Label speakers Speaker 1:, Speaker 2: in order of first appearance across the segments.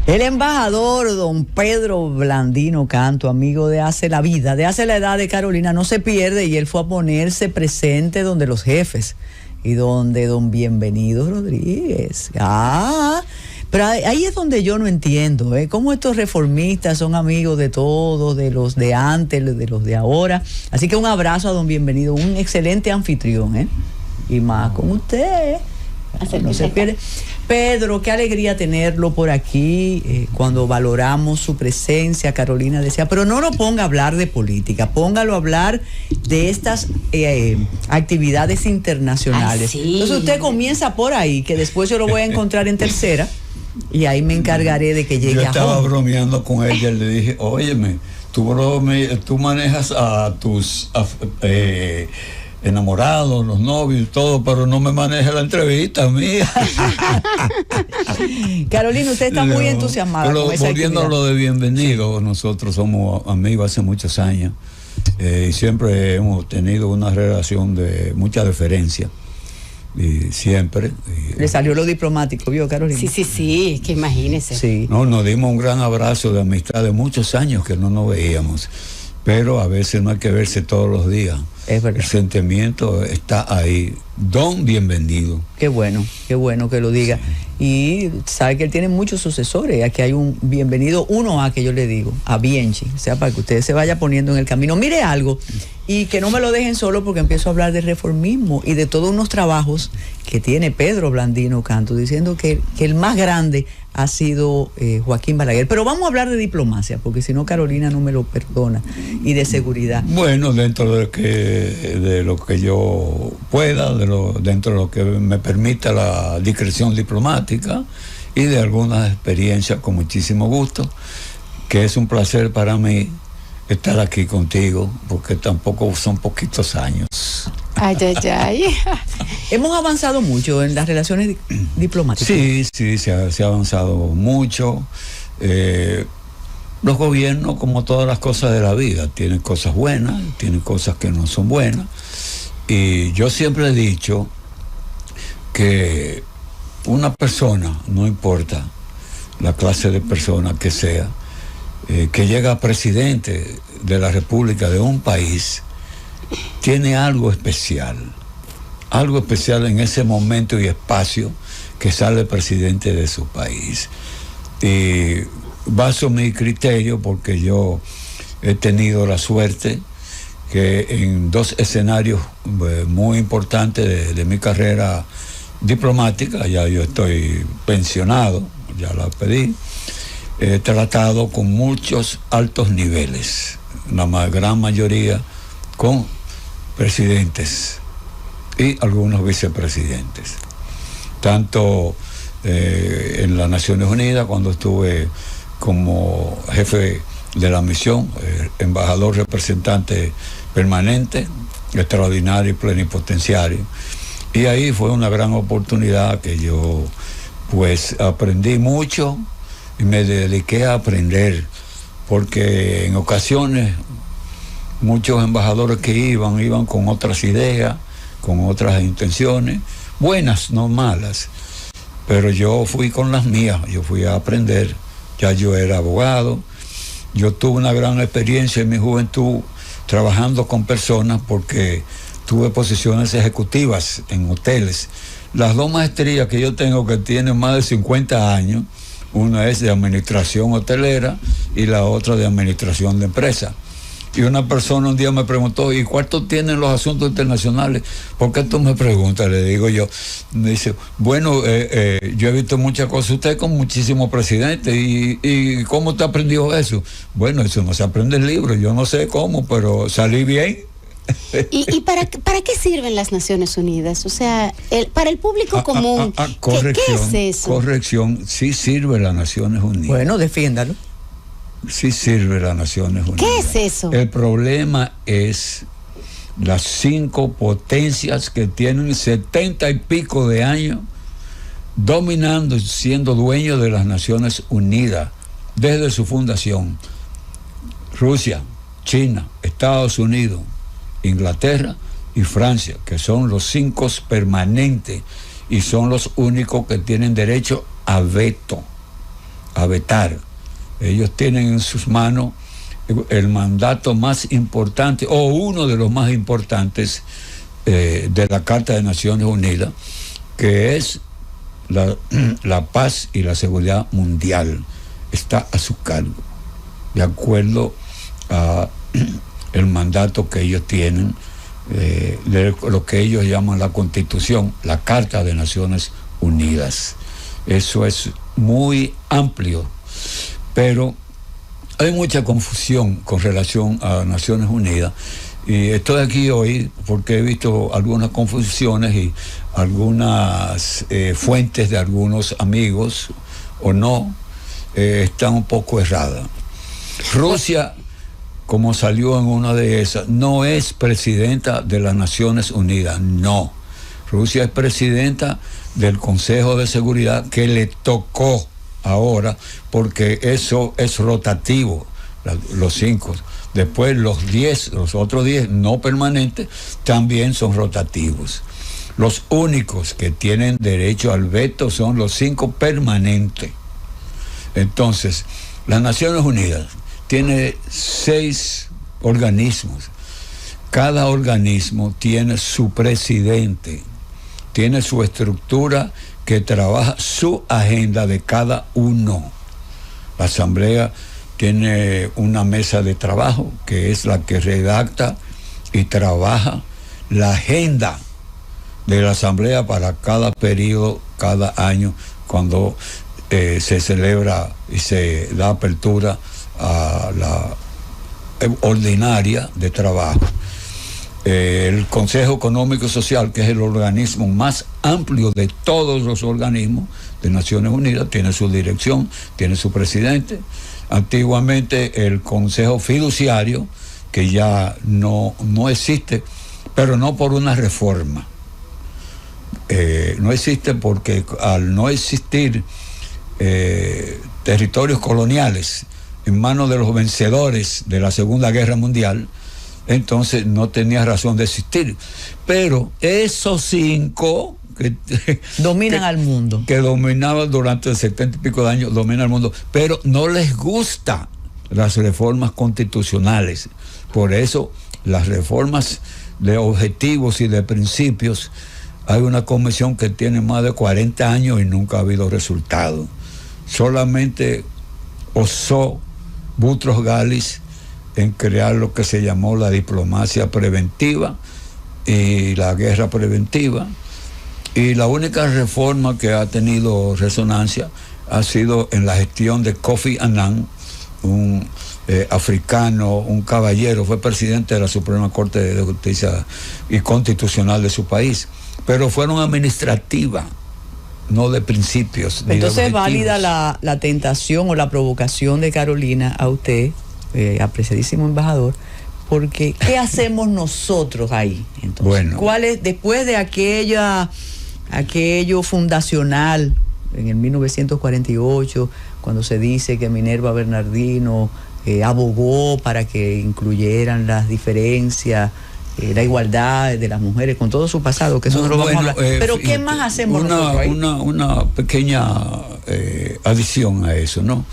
Speaker 1: El embajador don Pedro Blandino Canto, amigo de hace la vida, de hace la edad de Carolina, no se pierde, y él fue a ponerse presente donde los jefes y donde don Bienvenido Rodríguez. Pero ahí es donde yo no entiendo, cómo estos reformistas son amigos de todos, de los de antes, de los de ahora. Así que un abrazo a don Bienvenido, un excelente anfitrión, y más con usted. No se pierde. Pedro, qué alegría tenerlo por aquí. Cuando valoramos su presencia, Carolina decía, pero no lo ponga a hablar de política, póngalo a hablar de estas actividades internacionales.
Speaker 2: Sí.
Speaker 1: Entonces usted comienza por ahí, que después yo lo voy a encontrar en tercera, y ahí me encargaré de que llegue a home.
Speaker 3: Yo estaba bromeando con ella, le dije, óyeme, tú manejas a tus enamorados, los novios y todo, pero no me maneja la entrevista mía.
Speaker 1: Carolina, usted está muy entusiasmada con esa
Speaker 3: volviendo
Speaker 1: actividad.
Speaker 3: a lo de Bienvenido, nosotros somos amigos hace muchos años, y siempre hemos tenido una relación de mucha deferencia, y siempre.
Speaker 1: Le salió lo diplomático, ¿vio, Carolina?
Speaker 2: Sí, es que imagínese.
Speaker 1: Sí.
Speaker 3: No, nos dimos un gran abrazo de amistad de muchos años que no nos veíamos, pero a veces no hay que verse todos los días.
Speaker 1: Es verdad.
Speaker 3: El sentimiento está ahí. Don Bienvenido.
Speaker 1: Qué bueno que lo diga. Sí. Y sabe que él tiene muchos sucesores. Aquí hay un Bienvenido 1A que yo le digo, a Bienchi. O sea, para que usted se vaya poniendo en el camino. Mire algo, y que no me lo dejen solo, porque empiezo a hablar de reformismo y de todos unos trabajos que tiene Pedro Blandino Canto, diciendo que el más grande ha sido Joaquín Balaguer. Pero vamos a hablar de diplomacia, porque si no Carolina no me lo perdona, y de seguridad.
Speaker 3: Bueno, dentro de lo que yo pueda, dentro de lo que me permita la discreción diplomática y de algunas experiencias, con muchísimo gusto, que es un placer para mí estar aquí contigo, porque tampoco son poquitos años.
Speaker 2: Ay.
Speaker 1: Hemos avanzado mucho en las relaciones diplomáticas.
Speaker 3: Sí, se ha avanzado mucho. Los gobiernos, como todas las cosas de la vida, tienen cosas buenas, tienen cosas que no son buenas. Y yo siempre he dicho que una persona, no importa la clase de persona que sea, que llega a presidente de la República de un país, tiene algo especial en ese momento y espacio que sale presidente de su país. Y baso mi criterio, porque yo he tenido la suerte que en dos escenarios muy importantes de mi carrera diplomática, ya yo estoy pensionado, ya la pedí, he tratado con muchos altos niveles, la gran mayoría con presidentes y algunos vicepresidentes, tanto en las Naciones Unidas, cuando estuve como jefe de la misión, embajador representante permanente, extraordinario y plenipotenciario, y ahí fue una gran oportunidad que yo pues aprendí mucho y me dediqué a aprender, porque en ocasiones muchos embajadores que iban con otras ideas, con otras intenciones, buenas, no malas, pero yo fui con las mías, yo fui a aprender. Ya yo era abogado, yo tuve una gran experiencia en mi juventud trabajando con personas, porque tuve posiciones ejecutivas en hoteles. Las dos maestrías que yo tengo, que tienen más de 50 años, una es de administración hotelera y la otra de administración de empresa. Y una persona un día me preguntó, ¿y cuánto tienen los asuntos internacionales? ¿Por qué tú me preguntas? Le digo yo. Me dice, bueno, yo he visto muchas cosas, usted con muchísimos presidentes, ¿y cómo te aprendió eso? Bueno, eso no se aprende en libros, yo no sé cómo, pero salí bien.
Speaker 2: ¿Y para qué sirven las Naciones Unidas? O sea, para el público común, ¿qué es eso?
Speaker 3: Corrección, sí sirve las Naciones Unidas.
Speaker 1: Bueno, defiéndalo.
Speaker 3: Sí sirve las Naciones Unidas.
Speaker 2: ¿Qué es eso?
Speaker 3: El problema es las 5 potencias que tienen 70 y pico de años dominando, siendo dueños de las Naciones Unidas desde su fundación. Rusia, China, Estados Unidos, Inglaterra y Francia, que son los 5 permanentes y son los únicos que tienen derecho a veto. a vetar. Ellos tienen en sus manos el mandato más importante, o uno de los más importantes, de la Carta de Naciones Unidas, que es la paz y la seguridad mundial. Está a su cargo, de acuerdo a el mandato que ellos tienen, de lo que ellos llaman la Constitución, la Carta de Naciones Unidas. Eso es muy amplio, pero hay mucha confusión con relación a Naciones Unidas, y estoy aquí hoy porque he visto algunas confusiones y algunas fuentes de algunos amigos, o no, están un poco erradas. Rusia, como salió en una de esas, no es presidenta de las Naciones Unidas, no. Rusia es presidenta del Consejo de Seguridad, que le tocó ahora, porque eso es rotativo, los 5. Después los otros 10 no permanentes, también son rotativos. Los únicos que tienen derecho al veto son los 5 permanentes. Entonces, las Naciones Unidas tiene 6 organismos. Cada organismo tiene su presidente, tiene su estructura que trabaja su agenda de cada uno. La Asamblea tiene una mesa de trabajo que es la que redacta y trabaja la agenda de la Asamblea para cada periodo, cada año, cuando se celebra y se da apertura a la ordinaria de trabajo. El Consejo Económico y Social, que es el organismo más amplio de todos los organismos de Naciones Unidas, tiene su dirección, tiene su presidente. Antiguamente el Consejo Fiduciario, que ya no existe, pero no por una reforma. No existe porque al no existir territorios coloniales en manos de los vencedores de la Segunda Guerra Mundial, entonces no tenía razón de existir. Pero esos 5 que
Speaker 1: dominan al mundo,
Speaker 3: que dominaban durante 70 y pico de años, dominan al mundo, pero no les gustan las reformas constitucionales. Por eso las reformas de objetivos y de principios, hay una comisión que tiene más de 40 años y nunca ha habido resultado. Solamente osó Boutros Ghali en crear lo que se llamó la diplomacia preventiva y la guerra preventiva, y la única reforma que ha tenido resonancia ha sido en la gestión de Kofi Annan, un africano, un caballero, fue presidente de la Suprema Corte de Justicia y Constitucional de su país, pero fueron administrativas, no de principios.
Speaker 1: Entonces es válida la tentación o la provocación de Carolina a usted, apreciadísimo embajador, porque ¿qué hacemos nosotros ahí? Entonces,
Speaker 3: bueno,
Speaker 1: ¿cuál es, después de aquello fundacional en el 1948, cuando se dice que Minerva Bernardino abogó para que incluyeran las diferencias, la igualdad de las mujeres, con todo su pasado, que eso no lo vamos a hablar, pero ¿qué más hacemos nosotros ahí?
Speaker 3: Una pequeña adición a eso, ¿no?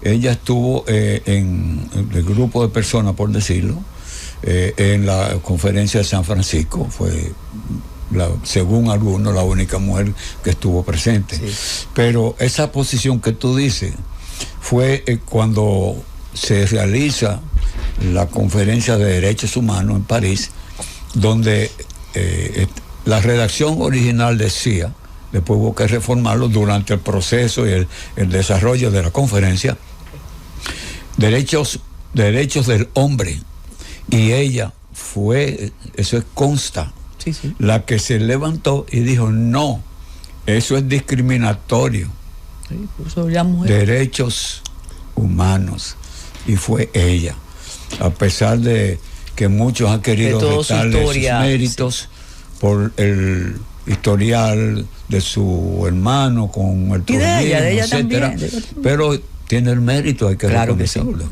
Speaker 3: Ella estuvo en el grupo de personas, por decirlo, en la conferencia de San Francisco, fue, según algunos, la única mujer que estuvo presente. Sí. Pero esa posición que tú dices fue cuando se realiza la conferencia de derechos humanos en París, donde la redacción original decía, después hubo que reformarlo durante el proceso y el desarrollo de la conferencia, derechos del hombre, y ella fue, eso consta,
Speaker 1: sí, sí,
Speaker 3: la que se levantó y dijo no, eso es discriminatorio,
Speaker 1: sí, puso la mujer.
Speaker 3: Derechos humanos, y fue ella, a pesar de que muchos han querido restarle sus méritos, sí, por el historial de su hermano con el turismo,
Speaker 1: de ella
Speaker 3: etcétera,
Speaker 1: también.
Speaker 3: Pero tiene el mérito, hay que reconocerlo.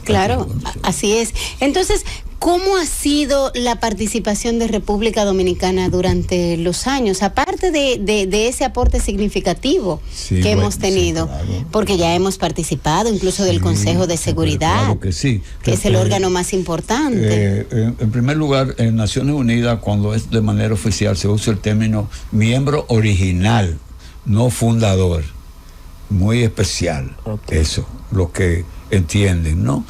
Speaker 2: Claro, así es. Entonces, ¿Cómo ha sido la participación de República Dominicana durante los años? Aparte de ese aporte significativo que hemos tenido, claro, porque ya hemos participado incluso del Consejo de Seguridad,
Speaker 3: claro que sí,
Speaker 2: que es el órgano más importante.
Speaker 3: En primer lugar, en Naciones Unidas, cuando es de manera oficial, se usa el término miembro original, no fundador. Muy especial, okay. Eso, lo que entienden, ¿no?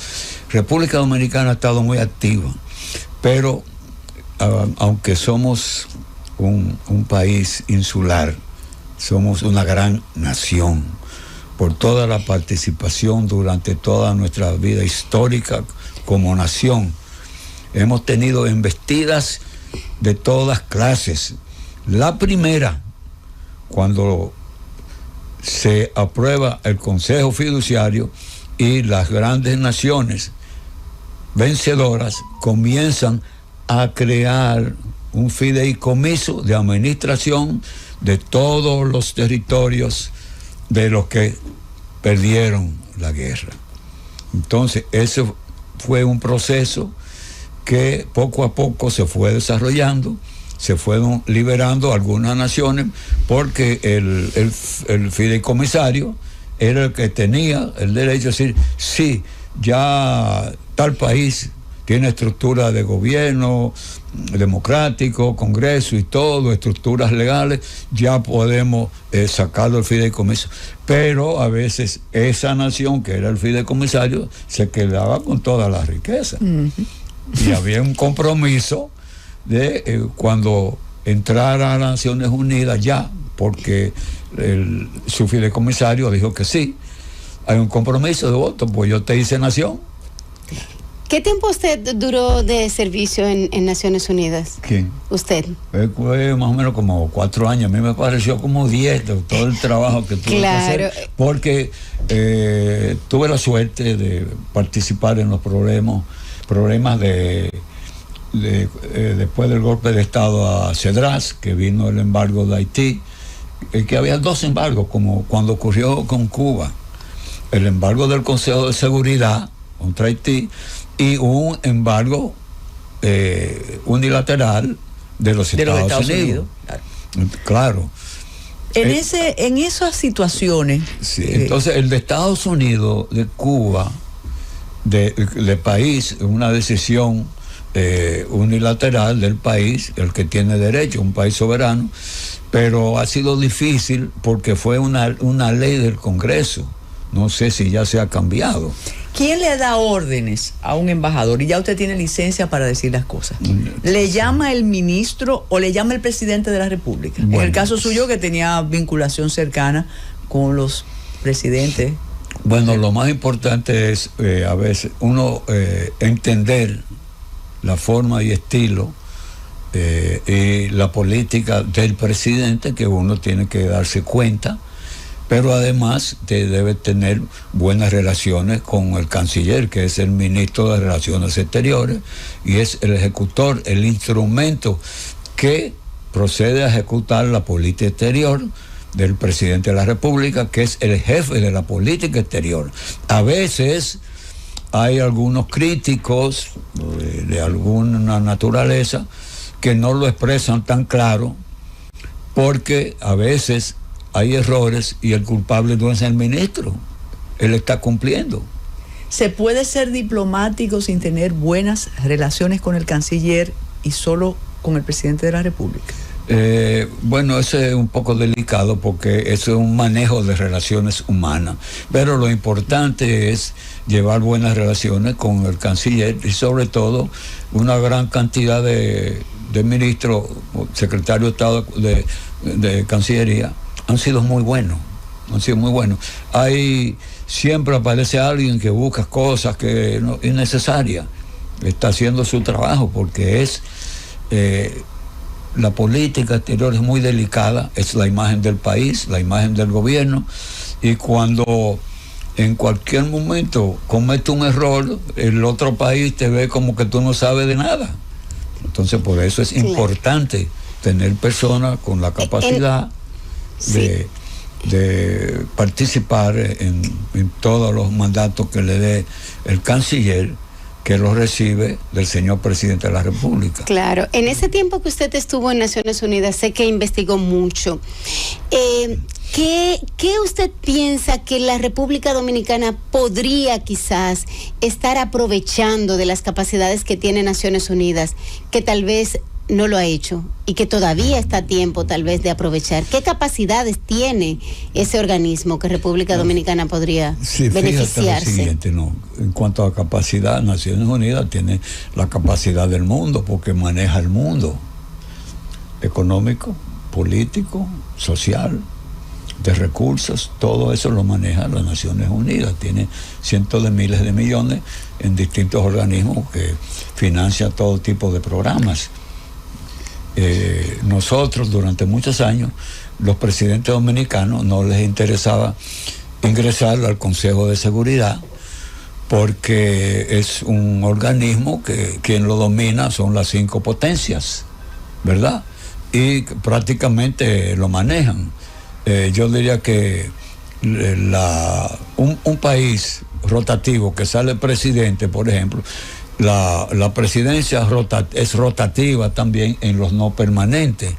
Speaker 3: República Dominicana ha estado muy activa, pero aunque somos un país insular, somos una gran nación, por toda la participación durante toda nuestra vida histórica como nación. Hemos tenido embestidas de todas clases. La primera, cuando se aprueba el Consejo Fiduciario y las grandes naciones vencedoras comienzan a crear un fideicomiso de administración de todos los territorios de los que perdieron la guerra. Entonces, ese fue un proceso que poco a poco se fue desarrollando, se fueron liberando algunas naciones porque el fideicomisario era el que tenía el derecho a decir, sí, ya tal país tiene estructura de gobierno democrático, Congreso y todo, estructuras legales, ya podemos sacarlo del fideicomiso. Pero a veces esa nación que era el fideicomisario se quedaba con toda la riqueza. Uh-huh. Y había un compromiso de cuando entrara a las Naciones Unidas ya, porque su fideicomisario dijo que sí, hay un compromiso de voto, pues yo te hice nación.
Speaker 2: ¿Qué tiempo usted duró de servicio en Naciones Unidas?
Speaker 3: ¿Quién?
Speaker 2: Usted.
Speaker 3: Fue más o menos como 4 años, a mí me pareció como 10 de todo el trabajo que tuve
Speaker 2: claro.
Speaker 3: que hacer, porque tuve la suerte de participar en los problemas después del golpe de Estado a Cedras, que vino el embargo de Haití, que había 2 embargos, como cuando ocurrió con Cuba, el embargo del Consejo de Seguridad contra Haití y un embargo unilateral de los Estados Unidos. Claro.
Speaker 1: En esas situaciones.
Speaker 3: Sí, entonces el de Estados Unidos, de Cuba, de país, una decisión unilateral del país, el que tiene derecho, un país soberano, pero ha sido difícil porque fue una ley del Congreso. No sé si ya se ha cambiado.
Speaker 1: ¿Quién le da órdenes a un embajador? Y ya usted tiene licencia para decir las cosas. ¿Le llama el ministro o le llama el presidente de la República? Bueno, en el caso suyo, que tenía vinculación cercana con los presidentes.
Speaker 3: Bueno, lo más importante es a veces uno entender la forma y estilo y la política del presidente, que uno tiene que darse cuenta, pero además debe tener buenas relaciones con el canciller, que es el ministro de Relaciones Exteriores, y es el ejecutor, el instrumento que procede a ejecutar la política exterior del presidente de la República, que es el jefe de la política exterior. A veces hay algunos críticos de alguna naturaleza que no lo expresan tan claro, porque a veces hay errores y el culpable no es el ministro, él está cumpliendo.
Speaker 1: ¿Se puede ser diplomático sin tener buenas relaciones con el canciller y solo con el presidente de la República?
Speaker 3: Bueno, eso es un poco delicado porque eso es un manejo de relaciones humanas, pero lo importante es llevar buenas relaciones con el canciller y sobre todo una gran cantidad de ministros, secretarios de Estado de Cancillería, han sido muy buenos. Siempre aparece alguien que busca cosas que no es necesaria, está haciendo su trabajo porque es la política exterior es muy delicada, es la imagen del país, la imagen del gobierno, y cuando en cualquier momento comete un error, el otro país te ve como que tú no sabes de nada. Entonces por eso es importante tener personas con la capacidad de participar en todos los mandatos que le dé el canciller, que lo recibe del señor presidente de la República.
Speaker 2: Claro, en ese tiempo que usted estuvo en Naciones Unidas, sé que investigó mucho. ¿Qué usted piensa que la República Dominicana podría quizás estar aprovechando de las capacidades que tiene Naciones Unidas, que tal vez no lo ha hecho y que todavía está a tiempo tal vez de aprovechar? ¿Qué capacidades tiene ese organismo que República Dominicana podría beneficiarse?
Speaker 3: Lo siguiente, en cuanto a capacidad, Naciones Unidas tiene la capacidad del mundo porque maneja el mundo económico, político, social, de recursos, todo eso lo maneja las Naciones Unidas. Tiene cientos de miles de millones en distintos organismos que financian todo tipo de programas. Nosotros durante muchos años, los presidentes dominicanos no les interesaba ingresar al Consejo de Seguridad porque es un organismo que quien lo domina son las 5 potencias, ¿verdad? Y prácticamente lo manejan. Yo diría que un país rotativo que sale presidente, por ejemplo, la presidencia es rotativa también en los no permanentes.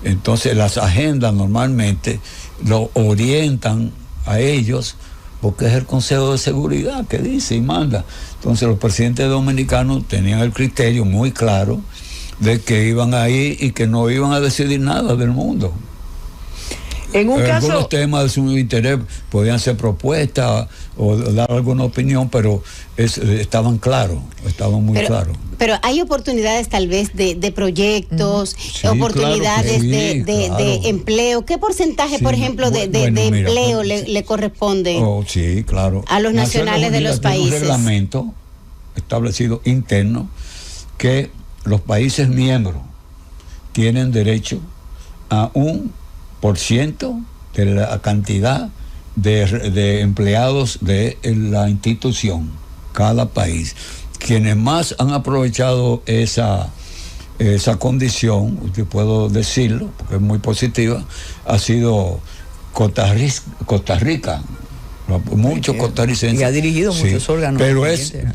Speaker 3: Entonces las agendas normalmente lo orientan a ellos porque es el Consejo de Seguridad que dice y manda. Entonces los presidentes dominicanos tenían el criterio muy claro de que iban ahí y que no iban a decidir nada del mundo.
Speaker 1: En un caso,
Speaker 3: algunos temas de su interés podían ser propuestas o dar alguna opinión, pero estaban claros, estaban muy claros.
Speaker 2: Pero hay oportunidades tal vez de proyectos,
Speaker 3: sí,
Speaker 2: oportunidades
Speaker 3: claro
Speaker 2: de empleo. ¿Qué porcentaje, por ejemplo, de empleo le corresponde
Speaker 3: sí, claro,
Speaker 2: a los nacionales de los países?
Speaker 3: Hay un reglamento establecido interno que los países miembros tienen derecho a 1% de la cantidad de empleados de la institución, cada país. Quienes más han aprovechado esa condición, yo puedo decirlo, porque es muy positiva, ha sido Costa Rica. Muchos costarricenses.
Speaker 1: Y ha dirigido muchos órganos.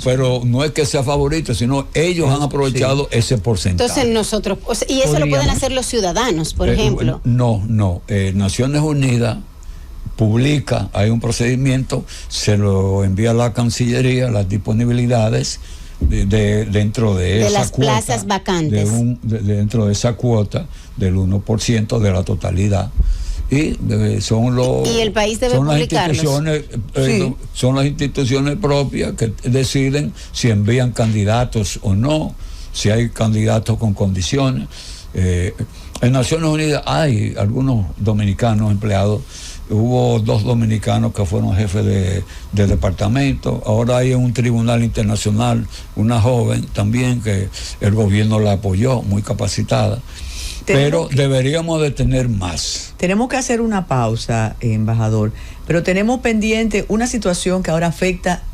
Speaker 3: Pero no es que sea favorito, sino ellos han aprovechado ese porcentaje.
Speaker 2: Entonces nosotros, y eso lo pueden hacer los ciudadanos, por ejemplo.
Speaker 3: No. Naciones Unidas publica, hay un procedimiento, se lo envía a la Cancillería, las disponibilidades dentro de esa
Speaker 2: las
Speaker 3: cuota,
Speaker 2: plazas vacantes.
Speaker 3: Dentro de esa cuota del 1% de la totalidad. Y
Speaker 2: el país debe publicarlos.
Speaker 3: Son las instituciones propias que deciden si envían candidatos o no, si hay candidatos con condiciones. En Naciones Unidas hay algunos dominicanos empleados. Hubo 2 dominicanos que fueron jefes de departamento. Ahora hay un tribunal internacional una joven también que el gobierno la apoyó, muy capacitada. Pero deberíamos de tener más.
Speaker 1: Tenemos que hacer una pausa, embajador, pero tenemos pendiente una situación que ahora afecta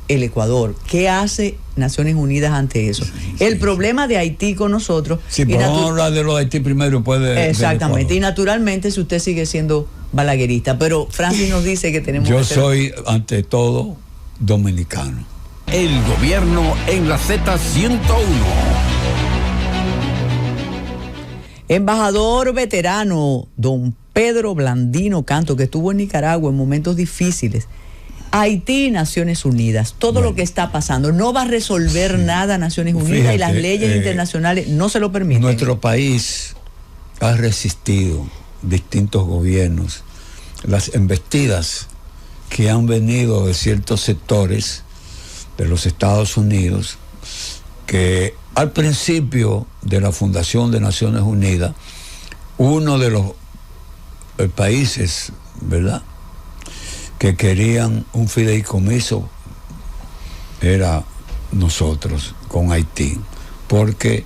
Speaker 1: el Ecuador. ¿Qué hace Naciones Unidas ante eso? El problema de Haití con nosotros.
Speaker 3: Sí, pero vamos a hablar de los Haití primero.
Speaker 1: Exactamente, y naturalmente si usted sigue siendo balaguerista, pero Francis nos dice que tenemos
Speaker 3: Yo soy, ante todo, dominicano.
Speaker 4: El gobierno en la Z101.
Speaker 1: Embajador veterano, don Pedro Blandino Canto, que estuvo en Nicaragua en momentos difíciles. Haití, Naciones Unidas, todo lo que está pasando, no va a resolver nada Naciones Unidas. Fíjate, y las leyes internacionales no se lo permiten.
Speaker 3: Nuestro país ha resistido distintos gobiernos, las embestidas que han venido de ciertos sectores de los Estados Unidos, que al principio de la fundación de Naciones Unidas, uno de los países, ¿verdad?, que querían un fideicomiso era nosotros con Haití, porque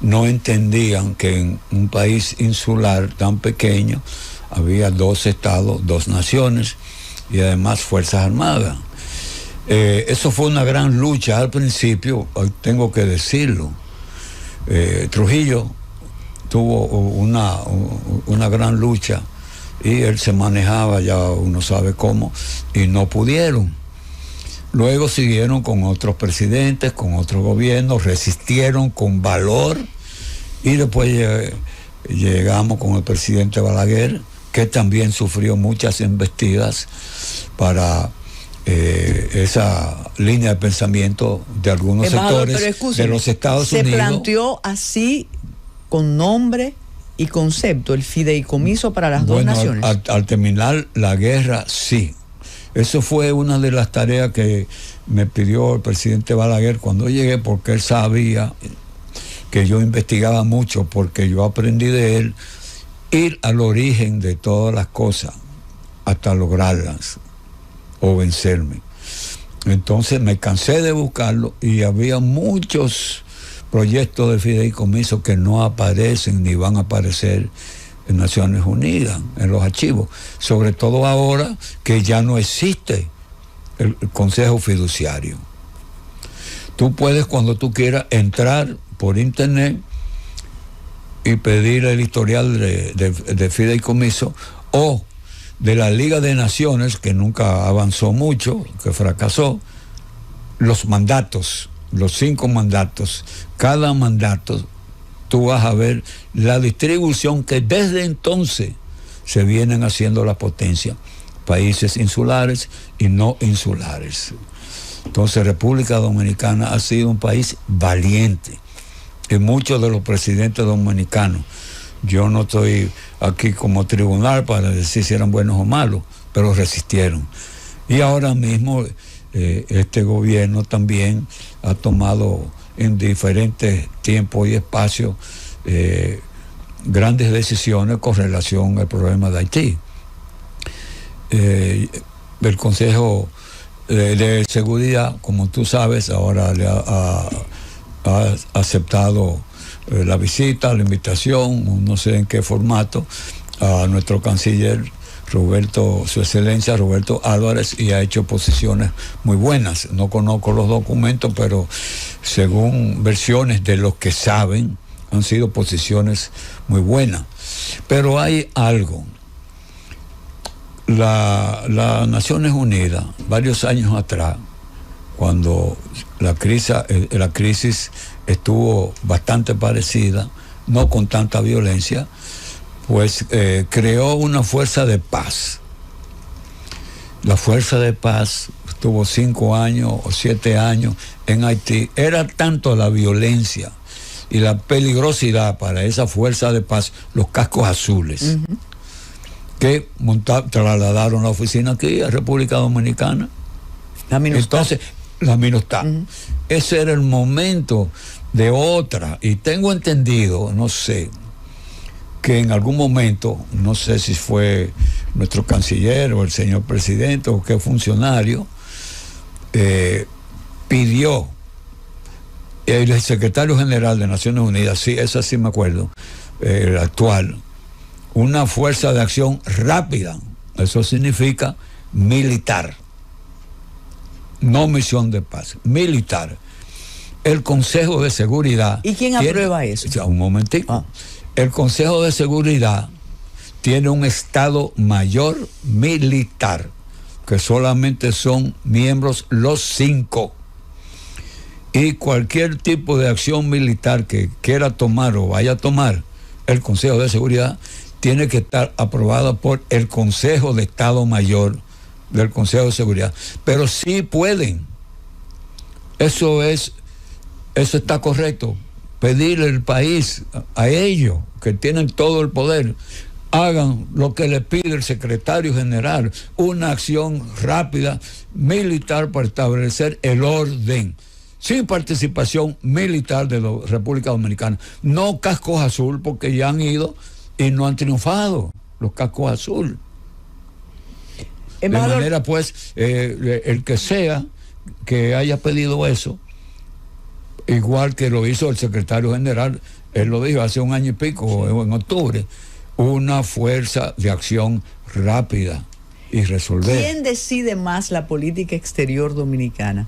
Speaker 3: no entendían que en un país insular tan pequeño había 2 estados, 2 naciones y además fuerzas armadas. Eso fue una gran lucha al principio, tengo que decirlo. Trujillo tuvo una gran lucha y él se manejaba, ya uno sabe cómo, y no pudieron. Luego siguieron con otros presidentes, con otros gobiernos, resistieron con valor y después llegamos con el presidente Balaguer, que también sufrió muchas embestidas para esa línea de pensamiento de algunos sectores de los Estados Unidos.
Speaker 1: Se planteó así, con nombre y concepto, el fideicomiso para las dos naciones.
Speaker 3: Al terminar la guerra, sí. Eso fue una de las tareas que me pidió el presidente Balaguer cuando llegué, porque él sabía que yo investigaba mucho, porque yo aprendí de él ir al origen de todas las cosas hasta lograrlas o vencerme. Entonces me cansé de buscarlo y había muchos proyectos de fideicomiso que no aparecen ni van a aparecer en Naciones Unidas, en los archivos, sobre todo ahora que ya no existe el Consejo Fiduciario. Tú puedes, cuando tú quieras, entrar por internet y pedir el historial de fideicomiso, o de la Liga de Naciones, que nunca avanzó mucho, que fracasó, los mandatos, los 5 mandatos. Cada mandato tú vas a ver la distribución que desde entonces se vienen haciendo las potencias, países insulares y no insulares. Entonces República Dominicana ha sido un país valiente, y muchos de los presidentes dominicanos, yo no estoy aquí como tribunal para decir si eran buenos o malos, pero resistieron. Y ahora mismo este gobierno también ha tomado en diferentes tiempos y espacios grandes decisiones con relación al problema de Haití. El Consejo de Seguridad, como tú sabes, ahora le ha aceptado la visita, la invitación, no sé en qué formato, a nuestro canciller Su Excelencia Roberto Álvarez, y ha hecho posiciones muy buenas. No conozco los documentos, pero según versiones de los que saben, han sido posiciones muy buenas. Pero hay algo. Las Naciones Unidas, varios años atrás, cuando la crisis estuvo bastante parecida, no con tanta violencia, pues creó una fuerza de paz. La fuerza de paz estuvo 5 años o 7 años en Haití. Era tanto la violencia y la peligrosidad para esa fuerza de paz, los cascos azules, que trasladaron la oficina aquí a República Dominicana.
Speaker 1: La MINUSTAH.
Speaker 3: Entonces, la MINUSTAH. Ese era el momento de otra, y tengo entendido, no sé, que en algún momento, no sé si fue nuestro canciller o el señor presidente o qué funcionario, pidió el secretario general de Naciones Unidas, sí, eso sí me acuerdo, el actual, una fuerza de acción rápida. Eso significa militar, no misión de paz, militar. El Consejo de Seguridad...
Speaker 1: ¿Y quién aprueba eso?
Speaker 3: Ya, un momentico. El Consejo de Seguridad tiene un Estado Mayor militar, que solamente son miembros los 5. Y cualquier tipo de acción militar que quiera tomar o vaya a tomar el Consejo de Seguridad tiene que estar aprobada por el Consejo de Estado Mayor del Consejo de Seguridad. Pero sí pueden. Eso está correcto. Pedirle al país, a ellos, que tienen todo el poder, hagan lo que le pide el secretario general, una acción rápida, militar, para establecer el orden, sin participación militar de la República Dominicana. No cascos azul, porque ya han ido y no han triunfado los cascos azul. De manera, pues, el que sea que haya pedido eso, igual que lo hizo el secretario general, él lo dijo hace 1 año y pico, en octubre, una fuerza de acción rápida y resolver.
Speaker 1: ¿Quién decide más la política exterior dominicana?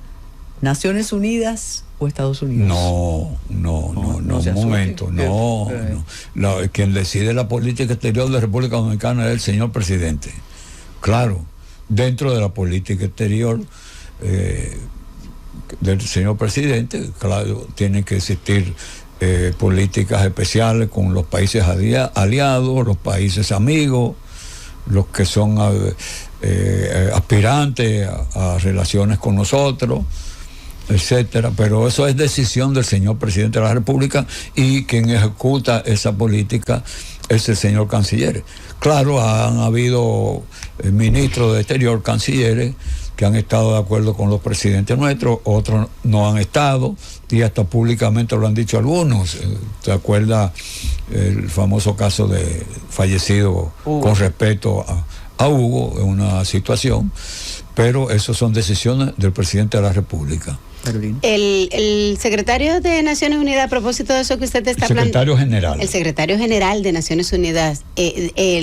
Speaker 1: ¿Naciones Unidas o Estados Unidos?
Speaker 3: No, un momento, no. Quien decide la política exterior de la República Dominicana es el señor presidente. Claro, dentro de la política exterior del señor presidente. Claro, tienen que existir políticas especiales con los países aliados, los países amigos, los que son aspirantes a relaciones con nosotros, etcétera. Pero eso es decisión del señor presidente de la República, y quien ejecuta esa política es el señor canciller. Claro, han habido ministros de Exterior, cancilleres, que han estado de acuerdo con los presidentes nuestros, otros no han estado, y hasta públicamente lo han dicho algunos. ¿Te acuerdas el famoso caso de fallecido Hugo, con respecto a Hugo, en una situación? Pero eso son decisiones del presidente de la República.
Speaker 2: El secretario de Naciones Unidas, a propósito de eso que usted está planteando. El secretario general de Naciones Unidas,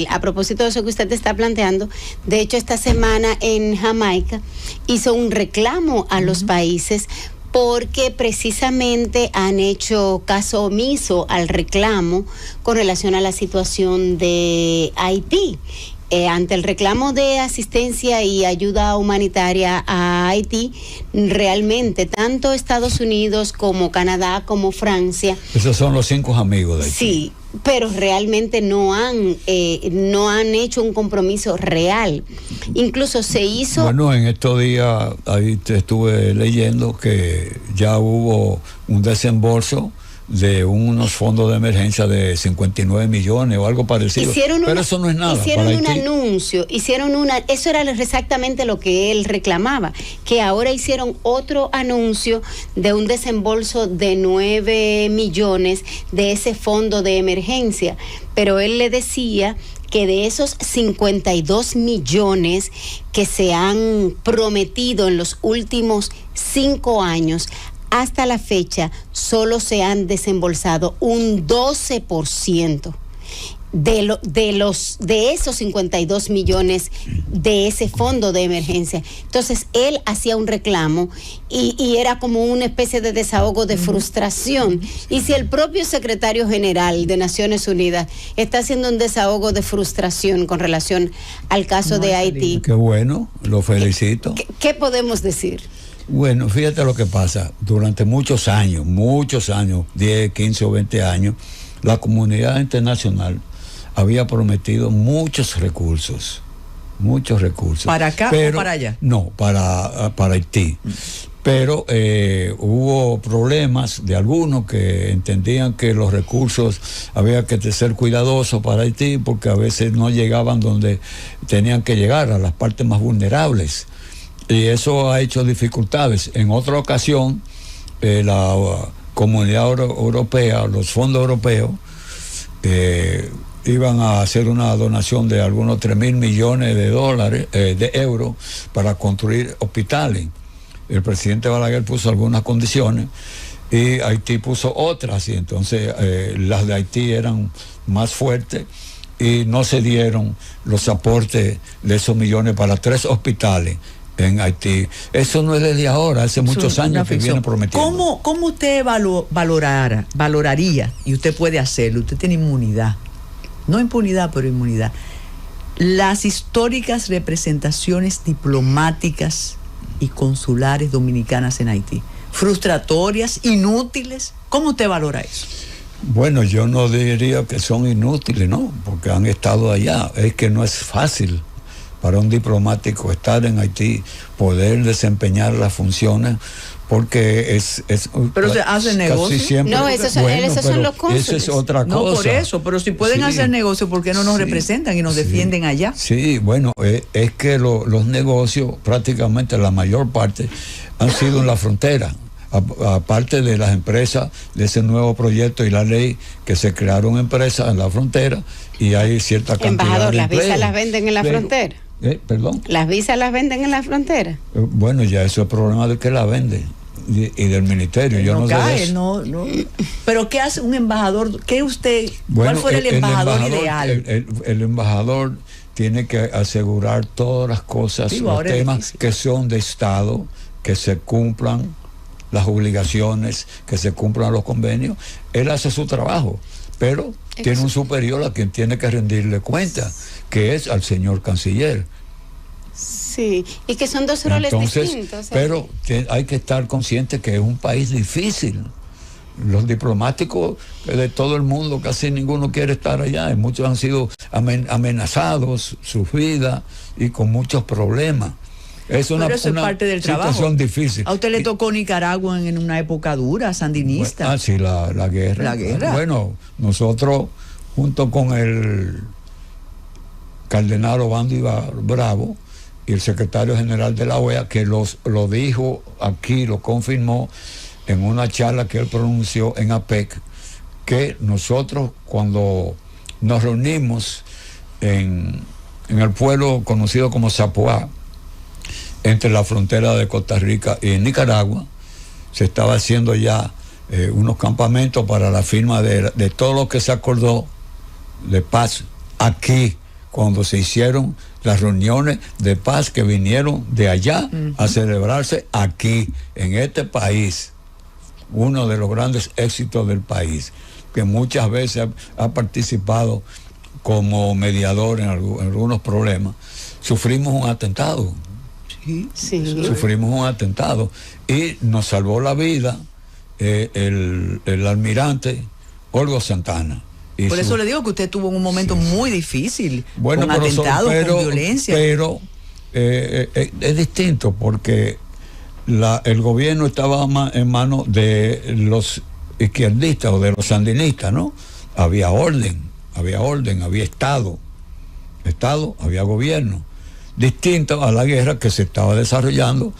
Speaker 2: a propósito de eso que usted está planteando, de hecho esta semana en Jamaica hizo un reclamo a los países porque precisamente han hecho caso omiso al reclamo con relación a la situación de Haití. Ante el reclamo de asistencia y ayuda humanitaria a Haití, realmente tanto Estados Unidos como Canadá como Francia.
Speaker 3: Esos son los 5 amigos de Haití.
Speaker 2: Sí, pero realmente no han hecho un compromiso real. Incluso se hizo...
Speaker 3: Bueno, en estos días ahí te estuve leyendo que ya hubo un desembolso de unos fondos de emergencia de 59 millones o algo parecido. Pero eso no es nada.
Speaker 2: Hicieron un anuncio, eso era exactamente lo que él reclamaba, que ahora hicieron otro anuncio de un desembolso de 9 millones de ese fondo de emergencia, pero él le decía que de esos 52 millones que se han prometido en los últimos 5 años, hasta la fecha solo se han desembolsado un 12% de esos 52 millones de ese fondo de emergencia. Entonces él hacía un reclamo y era como una especie de desahogo de frustración. Y si el propio secretario general de Naciones Unidas está haciendo un desahogo de frustración con relación al caso de Haití,
Speaker 3: qué bueno, lo felicito.
Speaker 2: ¿Qué podemos decir?
Speaker 3: Bueno, fíjate lo que pasa. Durante muchos años, 10, 15 o 20 años, la comunidad internacional había prometido muchos recursos.
Speaker 1: ¿Para acá o para allá?
Speaker 3: No, para Haití. Pero hubo problemas de algunos que entendían que los recursos había que ser cuidadosos para Haití, porque a veces no llegaban donde tenían que llegar, a las partes más vulnerables. Y eso ha hecho dificultades. En otra ocasión, la Comunidad Europea, los fondos europeos, iban a hacer una donación de algunos 3.000 millones de euros para construir hospitales. El presidente Balaguer puso algunas condiciones y Haití puso otras, y entonces las de Haití eran más fuertes y no se dieron los aportes de esos millones para 3 hospitales en Haití. Eso no es desde ahora, hace muchos años que viene prometiendo.
Speaker 1: ¿Cómo usted valoraría, y usted puede hacerlo, usted tiene inmunidad, no impunidad, pero inmunidad, las históricas representaciones diplomáticas y consulares dominicanas en Haití? Frustratorias, inútiles. ¿Cómo usted valora eso?
Speaker 3: Bueno, yo no diría que son inútiles, ¿no? Porque han estado allá. Es que no es fácil para un diplomático estar en Haití, poder desempeñar las funciones, porque
Speaker 1: pero se hace negocio.
Speaker 3: Siempre,
Speaker 2: no, esos son los cónsules.
Speaker 3: Eso es otra cosa.
Speaker 1: No, por eso, pero si pueden hacer negocio, ¿por qué no nos representan y nos defienden allá?
Speaker 3: Sí, bueno, es que los negocios, prácticamente la mayor parte, han sido en la frontera. Aparte de las empresas, de ese nuevo proyecto y la ley, que se crearon empresas en la frontera y hay cierta cantidad
Speaker 2: Embajador,
Speaker 3: de
Speaker 2: las visas las venden en la frontera.
Speaker 3: ¿Perdón?
Speaker 2: ¿Las visas las venden en la frontera?
Speaker 3: Bueno, ya eso es problema del que la vende y del ministerio. Yo no sé eso.
Speaker 1: No. Pero ¿qué hace un embajador? ¿Cuál fue el embajador ideal?
Speaker 3: El embajador tiene que asegurar todas las cosas, los temas que son de Estado, que se cumplan las obligaciones, que se cumplan los convenios. Él hace su trabajo, pero tiene un superior a quien tiene que rendirle cuenta, que es al señor canciller.
Speaker 2: Sí, y que son dos roles distintos.
Speaker 3: Pero hay que estar consciente que es un país difícil. Los diplomáticos de todo el mundo, casi ninguno quiere estar allá, y muchos han sido amenazados, sus vidas, y con muchos problemas. Es una
Speaker 1: parte del
Speaker 3: situación
Speaker 1: trabajo.
Speaker 3: Difícil.
Speaker 1: A usted le tocó Nicaragua en una época dura, sandinista.
Speaker 3: Sí, la guerra.
Speaker 1: La guerra.
Speaker 3: Bueno, nosotros, junto con el cardenal Obando Bravo y el secretario general de la OEA, que lo dijo aquí, lo confirmó en una charla que él pronunció en APEC, que nosotros cuando nos reunimos en el pueblo conocido como Zapoá, entre la frontera de Costa Rica y Nicaragua, se estaba haciendo ya unos campamentos para la firma de todo lo que se acordó de paz aquí, cuando se hicieron las reuniones de paz que vinieron de allá a celebrarse aquí, en este país, uno de los grandes éxitos del país, que muchas veces ha participado como mediador en algunos problemas. Sufrimos un atentado.
Speaker 2: Sí.
Speaker 3: Sufrimos un atentado y nos salvó la vida el almirante Olgo Santana.
Speaker 1: Por eso le digo que usted tuvo un momento muy difícil,
Speaker 3: bueno,
Speaker 1: con atentados, con violencia.
Speaker 3: Pero es distinto porque el gobierno estaba en manos de los izquierdistas o de los sandinistas, ¿no? Había orden, había Estado, había gobierno. Distinto a la guerra que se estaba desarrollando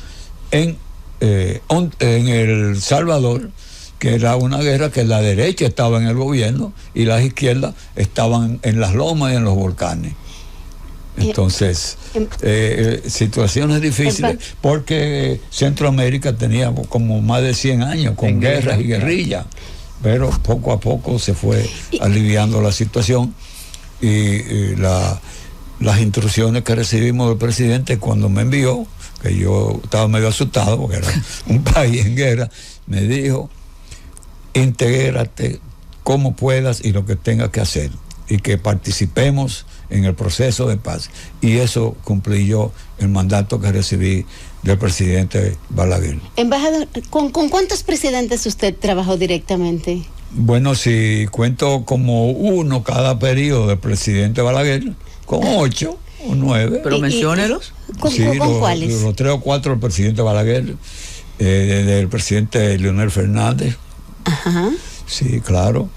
Speaker 3: en El Salvador, que era una guerra que la derecha estaba en el gobierno y las izquierdas estaban en las lomas y en los volcanes. Entonces, situaciones difíciles, porque Centroamérica tenía como más de 100 años con guerras y guerrillas, pero poco a poco se fue aliviando la situación y las instrucciones que recibimos del presidente cuando me envió, que yo estaba medio asustado porque era un país en guerra, me dijo: intégrate como puedas y lo que tengas que hacer, y que participemos en el proceso de paz. Y eso cumplí yo el mandato que recibí del presidente Balaguer.
Speaker 2: Embajador, ¿con cuántos presidentes usted trabajó directamente?
Speaker 3: Bueno, si cuento como uno cada periodo del presidente Balaguer, con 8 o 9.
Speaker 1: Pero menciónelos.
Speaker 2: ¿Con cuáles?
Speaker 3: Los 3 o 4 del presidente Balaguer, del presidente Leonel Fernández.
Speaker 2: Ajá.
Speaker 3: Sí, claro.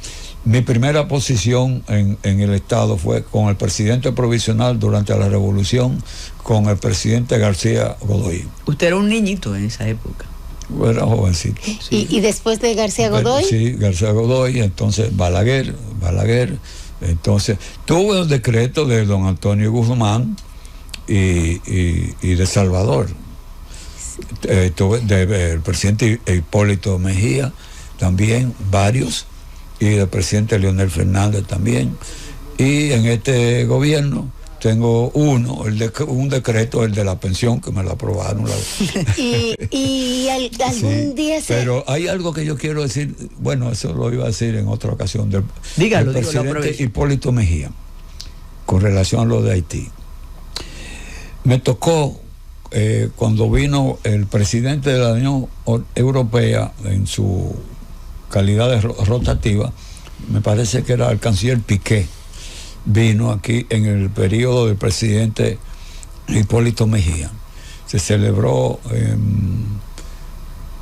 Speaker 3: Mi primera posición en el Estado fue con el presidente provisional durante la Revolución, con el presidente García Godoy.
Speaker 1: Usted era un niñito en esa época.
Speaker 3: Era jovencito.
Speaker 2: Sí. ¿Y después de García Godoy?
Speaker 3: Sí, García Godoy, entonces Balaguer. Entonces, tuve un decreto de don Antonio Guzmán y de Salvador. Tuve del presidente Hipólito Mejía, también varios, y del presidente Leonel Fernández también. Y en este gobierno tengo un decreto, el de la pensión, que me lo aprobaron.
Speaker 2: ¿Y algún día se...?
Speaker 3: Pero hay algo que yo quiero decir, bueno, eso lo iba a decir en otra ocasión, del presidente Hipólito Mejía, con relación a lo de Haití. Me tocó, cuando vino el presidente de la Unión Europea en su calidad de rotativa, me parece que era el canciller Piqué, vino aquí en el periodo del presidente Hipólito Mejía. Se celebró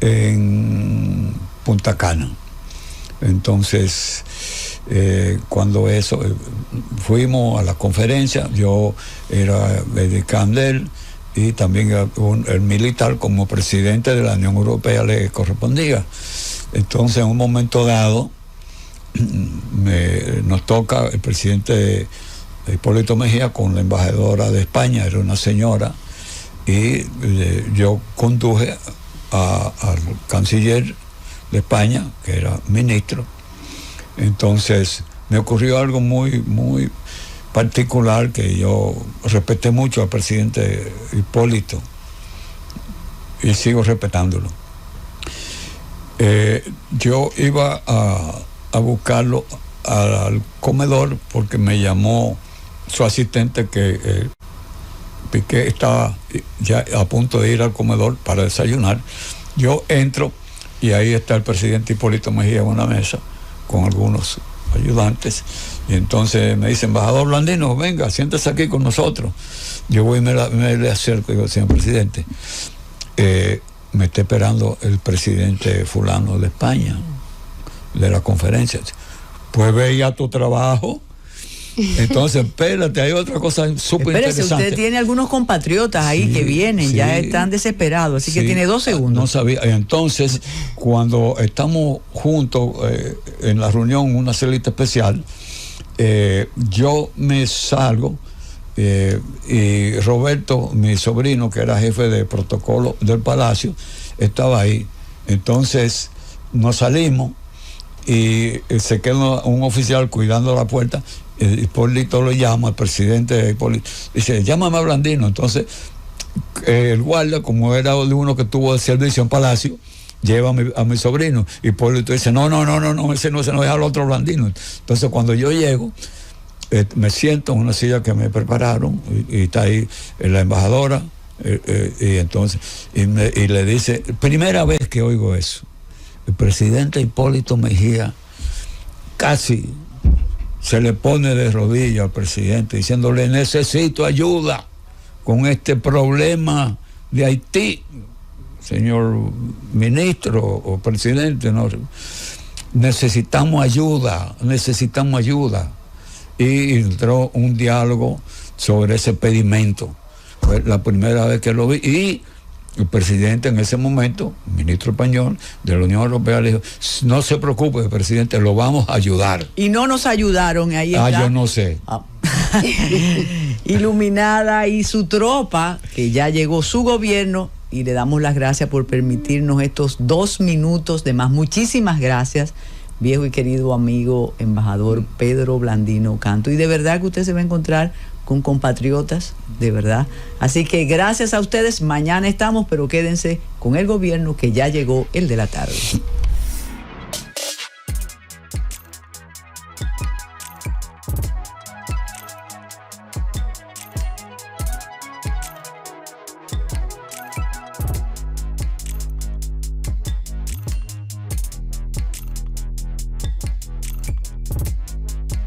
Speaker 3: en Punta Cana. Entonces, cuando fuimos a la conferencia, yo era de Candel y también el militar, como presidente de la Unión Europea le correspondía. Entonces, en un momento dado, nos toca el presidente Hipólito Mejía con la embajadora de España, era una señora, y yo conduje al canciller de España, que era ministro. Entonces me ocurrió algo muy, muy particular, que yo respeté mucho al presidente Hipólito y sigo respetándolo. Yo iba a buscarlo al comedor porque me llamó su asistente, que el Piqué estaba ya a punto de ir al comedor para desayunar. Yo entro y ahí está el presidente Hipólito Mejía en una mesa con algunos ayudantes, y entonces me dice: embajador Blandino, venga, siéntese aquí con nosotros. Yo voy y me le acerco y digo: señor presidente, me está esperando el presidente fulano de España, de la conferencia. Pues ve ya tu trabajo. Entonces, espérate, hay otra cosa súper interesante.
Speaker 1: Usted tiene algunos compatriotas ahí que vienen, ya están desesperados, así que tiene 2 segundos.
Speaker 3: No sabía. Entonces, cuando estamos juntos en la reunión, una celita especial, yo me salgo y Roberto, mi sobrino, que era jefe de protocolo del Palacio, estaba ahí. Entonces, nos salimos y se quedó un oficial cuidando la puerta. Hipólito lo llama, el presidente de Hipólito, dice: llámame a Blandino. Entonces el guardia, como era de uno que tuvo de servicio en Palacio, lleva a mi sobrino. Hipólito dice: no, ese no es el otro Blandino. Entonces cuando yo llego, me siento en una silla que me prepararon, y está ahí la embajadora, y entonces y le dice, primera vez que oigo eso, el presidente Hipólito Mejía casi se le pone de rodillas al presidente diciéndole: necesito ayuda con este problema de Haití, señor ministro o presidente, no, necesitamos ayuda. Y entró un diálogo sobre ese pedimento. Fue la primera vez que lo vi, y el presidente en ese momento, ministro español de la Unión Europea, le dijo: no se preocupe, presidente, lo vamos a ayudar.
Speaker 1: Y no nos ayudaron, ahí está.
Speaker 3: Yo no sé.
Speaker 1: Iluminada y su tropa, que ya llegó su gobierno, y le damos las gracias por permitirnos estos 2 minutos de más. Muchísimas gracias, viejo y querido amigo embajador Pedro Blandino Canto. Y de verdad que usted se va a encontrar con compatriotas, de verdad. Así que gracias a ustedes. Mañana estamos, pero quédense con el gobierno, que ya llegó el de la tarde.